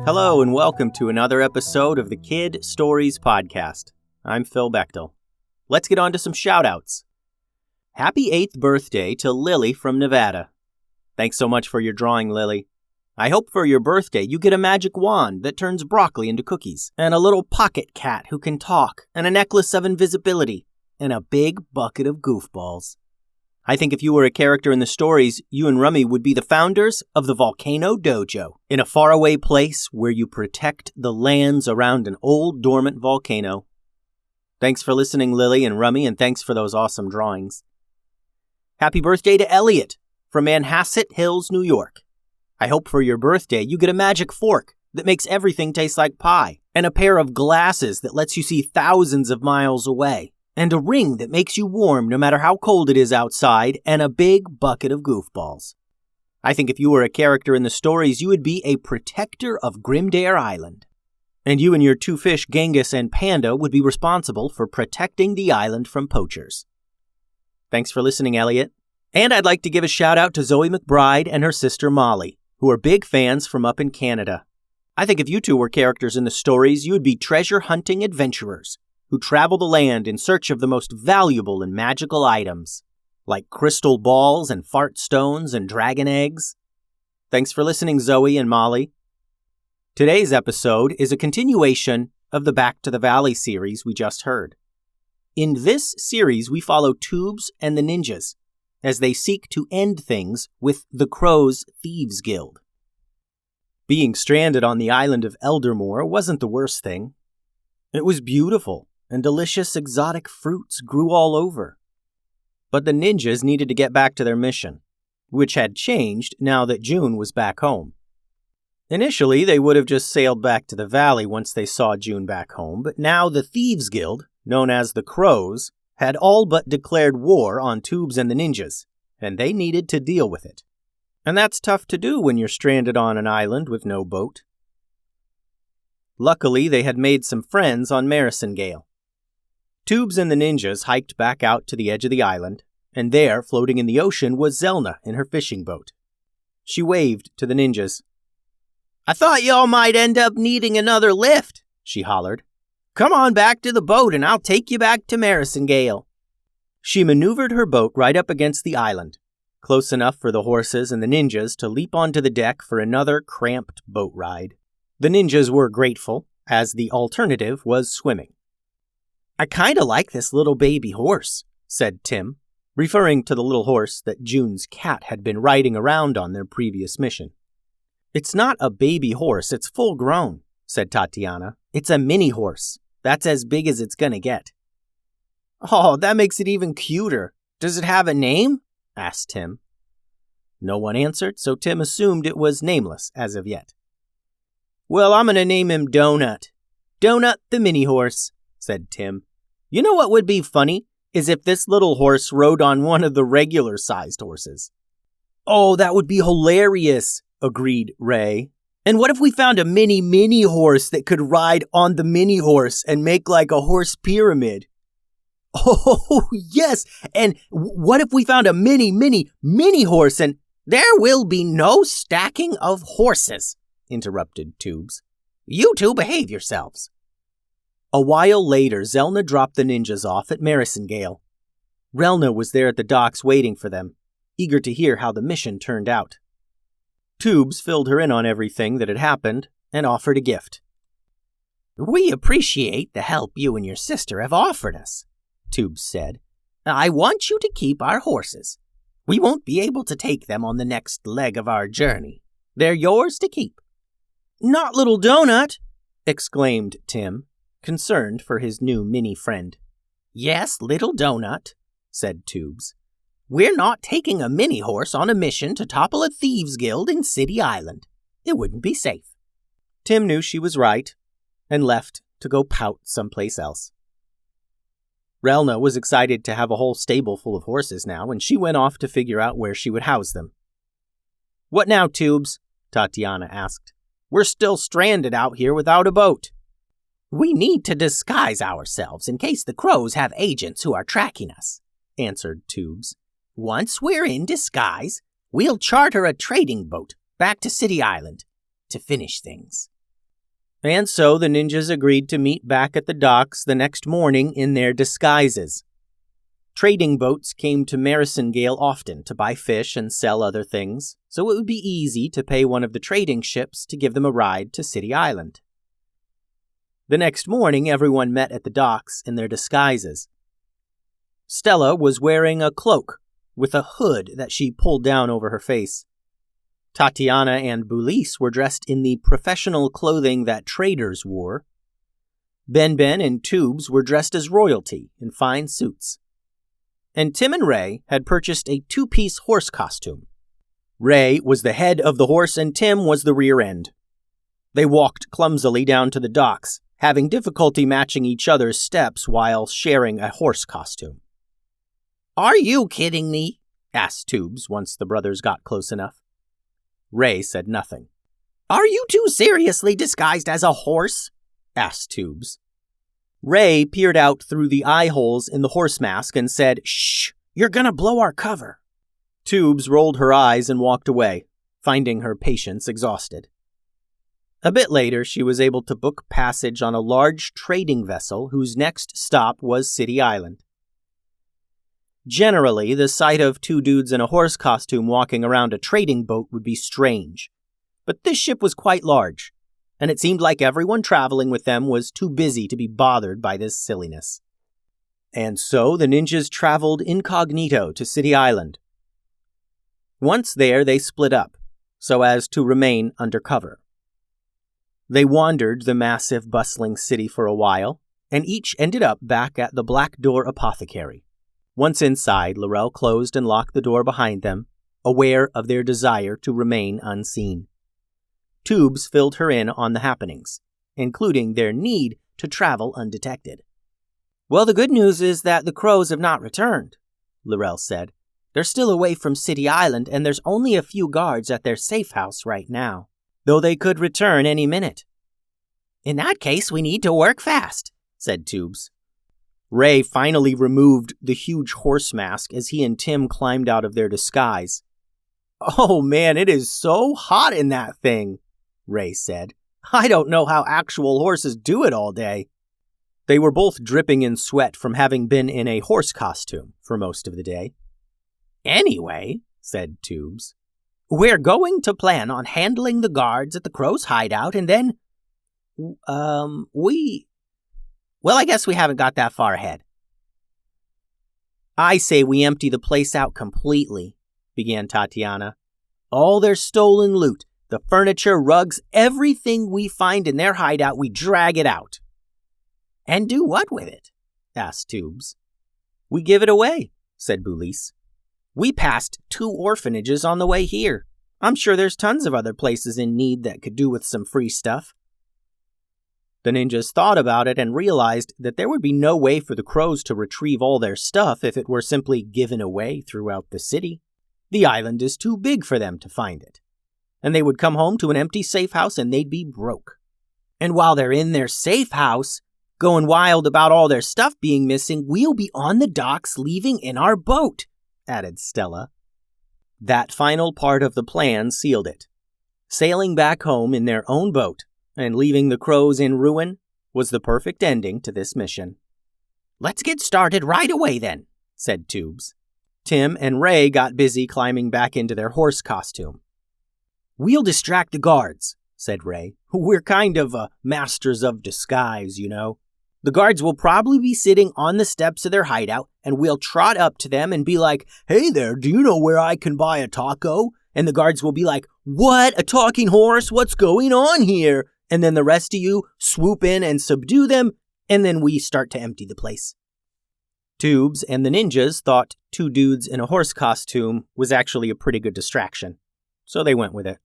Hello and welcome to another episode of the Kid Stories Podcast. I'm Phil Bechtel. Let's get on to some shout-outs. Happy 8th birthday to Lily from Nevada. Thanks so much for your drawing, Lily. I hope for your birthday you get a magic wand that turns broccoli into cookies, and a little pocket cat who can talk, and a necklace of invisibility, and a big bucket of goofballs. I think if you were a character in the stories, you and Rummy would be the founders of the Volcano Dojo, in a faraway place where you protect the lands around an old dormant volcano. Thanks for listening, Lily and Rummy, and thanks for those awesome drawings. Happy birthday to Elliot from Manhasset Hills, New York. I hope for your birthday you get a magic fork that makes everything taste like pie, and a pair of glasses that lets you see thousands of miles away, and a ring that makes you warm no matter how cold it is outside, and a big bucket of goofballs. I think if you were a character in the stories, you would be a protector of Grimdare Island. And you and your two fish, Genghis and Panda, would be responsible for protecting the island from poachers. Thanks for listening, Elliot. And I'd like to give a shout out to Zoe McBride and her sister Molly, who are big fans from up in Canada. I think if you two were characters in the stories, you would be treasure-hunting adventurers who travel the land in search of the most valuable and magical items, like crystal balls and fart stones and dragon eggs. Thanks for listening, Zoe and Molly. Today's episode is a continuation of the Back to the Valley series we just heard. In this series, we follow Tubes and the Ninjas as they seek to end things with the Crow's Thieves Guild. Being stranded on the island of Eldermore wasn't the worst thing. It was beautiful, and delicious exotic fruits grew all over. But the ninjas needed to get back to their mission, which had changed now that June was back home. Initially, they would have just sailed back to the valley once they saw June back home, but now the Thieves Guild, known as the Crows, had all but declared war on Tubes and the ninjas, and they needed to deal with it. And that's tough to do when you're stranded on an island with no boat. Luckily, they had made some friends on Marysingale. Tubes and the ninjas hiked back out to the edge of the island, and there, floating in the ocean, was Zelna in her fishing boat. She waved to the ninjas. "I thought y'all might end up needing another lift," she hollered. "Come on back to the boat and I'll take you back to Marysingale." She maneuvered her boat right up against the island, close enough for the horses and the ninjas to leap onto the deck for another cramped boat ride. The ninjas were grateful, as the alternative was swimming. "I kinda like this little baby horse," said Tim, referring to the little horse that June's cat had been riding around on their previous mission. "It's not a baby horse, it's full grown," said Tatiana. "It's a mini horse. That's as big as it's gonna get." "Oh, that makes it even cuter. Does it have a name?" asked Tim. No one answered, so Tim assumed it was nameless as of yet. "Well, I'm gonna name him Donut. Donut the mini horse," said Tim. "You know what would be funny is if this little horse rode on one of the regular-sized horses." "Oh, that would be hilarious," agreed Ray. "And what if we found a mini horse that could ride on the mini horse and make like a horse pyramid?" "Oh, yes, and what if we found a mini horse and—" "There will be no stacking of horses," interrupted Tubes. "You two behave yourselves." A while later, Zelna dropped the ninjas off at Marysingale. Relna was there at the docks waiting for them, eager to hear how the mission turned out. Tubes filled her in on everything that had happened and offered a gift. "We appreciate the help you and your sister have offered us," Tubes said. "I want you to keep our horses. We won't be able to take them on the next leg of our journey. They're yours to keep." "Not little Donut!" exclaimed Tim, concerned for his new mini friend. "Yes, little Donut," said Tubes. "We're not taking a mini horse on a mission to topple a thieves guild in City Island. It wouldn't be safe." Tim knew she was right and left to go pout someplace else. Relna was excited to have a whole stable full of horses now, and she went off to figure out where she would house them. "What now, Tubes?" Tatiana asked. "We're still stranded out here without a boat." "We need to disguise ourselves in case the Crows have agents who are tracking us," answered Tubes. "Once we're in disguise, we'll charter a trading boat back to City Island to finish things." And so the ninjas agreed to meet back at the docks the next morning in their disguises. Trading boats came to Marysongale often to buy fish and sell other things, so it would be easy to pay one of the trading ships to give them a ride to City Island. The next morning, everyone met at the docks in their disguises. Stella was wearing a cloak with a hood that she pulled down over her face. Tatiana and Boulise were dressed in the professional clothing that traders wore. Ben and Tubes were dressed as royalty in fine suits. And Tim and Ray had purchased a two-piece horse costume. Ray was the head of the horse and Tim was the rear end. They walked clumsily down to the docks, having difficulty matching each other's steps while sharing a horse costume. "Are you kidding me?" asked Tubes once the brothers got close enough. Ray said nothing. "Are you two seriously disguised as a horse?" asked Tubes. Ray peered out through the eye holes in the horse mask and said, "Shh, you're gonna blow our cover." Tubes rolled her eyes and walked away, finding her patience exhausted. A bit later, she was able to book passage on a large trading vessel whose next stop was City Island. Generally, the sight of two dudes in a horse costume walking around a trading boat would be strange, but this ship was quite large, and it seemed like everyone traveling with them was too busy to be bothered by this silliness. And so the ninjas traveled incognito to City Island. Once there, they split up, so as to remain undercover. They wandered the massive, bustling city for a while, and each ended up back at the Black Door Apothecary. Once inside, Laurel closed and locked the door behind them, aware of their desire to remain unseen. Tubes filled her in on the happenings, including their need to travel undetected. "Well, the good news is that the crows have not returned," Laurel said. "They're still away from City Island, and there's only a few guards at their safe house right now, though they could return any minute." "In that case, we need to work fast," said Tubes. Ray finally removed the huge horse mask as he and Tim climbed out of their disguise. "Oh man, it is so hot in that thing," Ray said. "I don't know how actual horses do it all day." They were both dripping in sweat from having been in a horse costume for most of the day. "Anyway," said Tubes, "we're going to plan on handling the guards at the Crow's hideout and then, Well, I guess we haven't got that far ahead." "I say we empty the place out completely," began Tatiana. "All their stolen loot, the furniture, rugs, everything we find in their hideout, we drag it out." "And do what with it?" asked Tubes. "We give it away," said Boulise. "We passed 2 orphanages on the way here. I'm sure there's tons of other places in need that could do with some free stuff." The ninjas thought about it and realized that there would be no way for the crows to retrieve all their stuff if it were simply given away throughout the city. The island is too big for them to find it. And they would come home to an empty safe house and they'd be broke. And while they're in their safe house, going wild about all their stuff being missing, we'll be on the docks leaving in our boat, added Stella. That final part of the plan sealed it. Sailing back home in their own boat and leaving the crows in ruin was the perfect ending to this mission. "Let's get started right away then," said Tubes. Tim and Ray got busy climbing back into their horse costume. "We'll distract the guards," said Ray. "We're kind of masters of disguise, you know. The guards will probably be sitting on the steps of their hideout, and we'll trot up to them and be like, 'Hey there, do you know where I can buy a taco?' And the guards will be like, 'What? A talking horse? What's going on here?' And then the rest of you swoop in and subdue them, and then we start to empty the place." Tubes and the ninjas thought 2 dudes in a horse costume was actually a pretty good distraction, so they went with it.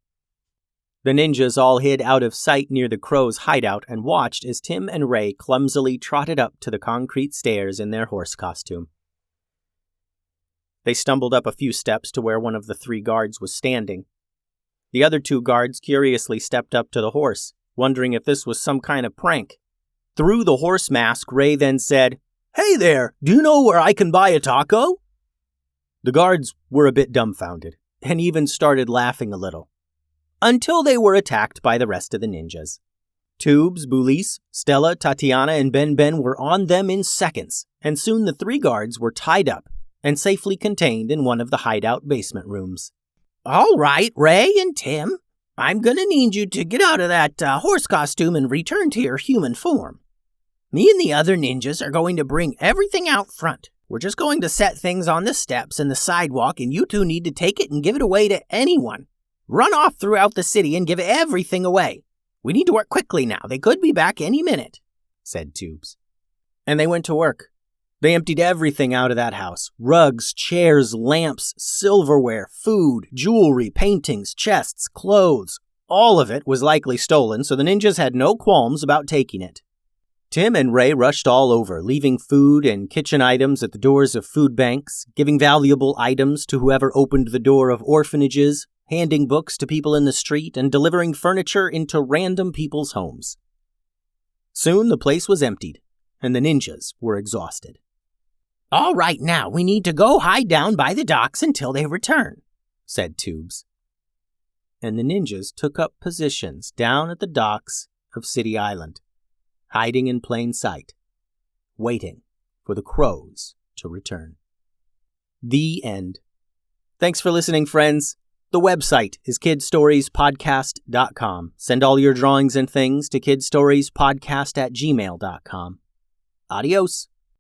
The ninjas all hid out of sight near the crow's hideout and watched as Tim and Ray clumsily trotted up to the concrete stairs in their horse costume. They stumbled up a few steps to where one of the 3 guards was standing. The other 2 guards curiously stepped up to the horse, wondering if this was some kind of prank. Through the horse mask, Ray then said, "Hey there, do you know where I can buy a taco?" The guards were a bit dumbfounded, and even started laughing a little, until they were attacked by the rest of the ninjas. Tubes, Bulis, Stella, Tatiana, and Ben were on them in seconds, and soon the 3 guards were tied up and safely contained in one of the hideout basement rooms. All right, Ray and Tim, I'm gonna need you to get out of that horse costume and return to your human form. Me and the other ninjas are going to bring everything out front. We're just going to set things on the steps and the sidewalk, and you two need to take it and give it away to anyone. Run off throughout the city and give everything away. We need to work quickly now. They could be back any minute, said Tubes. And they went to work. They emptied everything out of that house. Rugs, chairs, lamps, silverware, food, jewelry, paintings, chests, clothes. All of it was likely stolen, so the ninjas had no qualms about taking it. Tim and Ray rushed all over, leaving food and kitchen items at the doors of food banks, giving valuable items to whoever opened the door of orphanages, handing books to people in the street, and delivering furniture into random people's homes. Soon the place was emptied, and the ninjas were exhausted. All right, now we need to go hide down by the docks until they return, said Tubes. And the ninjas took up positions down at the docks of City Island, hiding in plain sight, waiting for the crows to return. The end. Thanks for listening, friends. The website is kidstoriespodcast.com. Send all your drawings and things to kidstoriespodcast@gmail.com. Adios.